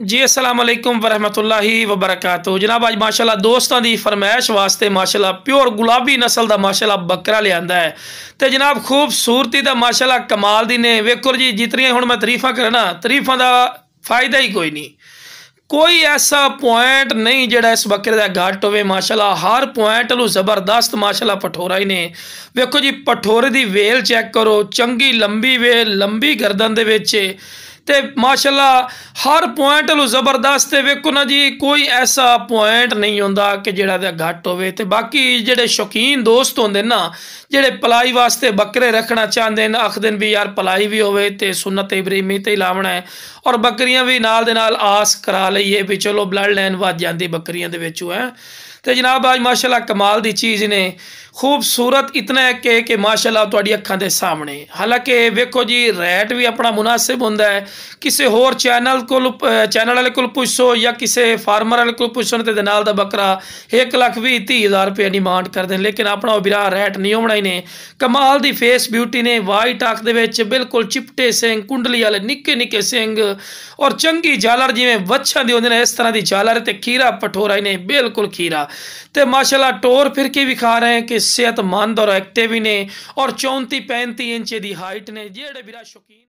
जी अस्सलाम वालेकुम वरहमतुल्लाहि वबरकातुहू। जनाब अज माशाल्लाह दोस्तों की फरमाइश वास्ते माशाल्लाह प्योर गुलाबी नस्ल का माशाल्लाह बकरा लिया है। तो जनाब खूबसूरती का माशाल्लाह कमाल दी ने। वेखो जी जितनियां हुण मैं तरीफा करना, तरीफा का फायदा ही कोई नहीं। कोई ऐसा पॉइंट नहीं जेड़ा इस बकरे का घट होवे। माशाल्लाह हर पॉइंट नूं जबरदस्त माशाल्लाह पठोरा ही ने। वेखो जी पठोरे की वेल चेक करो, चंगी लंबी वेल, लंबी गर्दन दे विच ते माशाल्लाह हर पॉइंट नूं जबरदस्त। वेखो ना जी कोई ऐसा पॉइंट नहीं होंदा कि जेड़ा घट होवे। ते बाकी जेड़े शौकीन दोस्त होंदे ना, जेड़े पलाई वास्ते बकरे रखना चाहते हैं, आखदे भी यार पलाई भी होवे ते सुन्नत इब्राहिमी ते ही लावना है और बकरियां भी नाल दे नाल आस करा लईए भी चलो ब्लड लाइन वध जाती बकरियां दे विचों है। तो जनाब आज माशाल्लाह कमाल दी चीज़ ने। खूबसूरत इतना है कि माशाल्लाह तुहाडी अखां दे सामने। हालांकि वेखो जी रेट भी अपना मुनासिब होंदा है। किसी होर चैनल वाले को पुछो या किसी फार्मर वाले को पुछो तो नाल दा बकरा 1,20,30,000 रुपये डिमांड करते हैं, लेकिन अपना बिरा रेट नहीं होना ही ने। कमाल दी फेस ब्यूटी ने, वाइट अख दे विच बिल्कुल चिपटे सिंह, कुंडली वाले निक्के निक्के सिंह और चंगी झालर जिवें वच्छां दी होंदी ने इस तरह की झालर। ते खीरा पठोरा ही ने, बिल्कुल खीरा। तो माशाल्लाह टोर फिर के भी खा रहे हैं कि सेहतमंद और एक्टिव ही ने और 34-35 इंच की हाइट ने। जेड़े भी शौकीन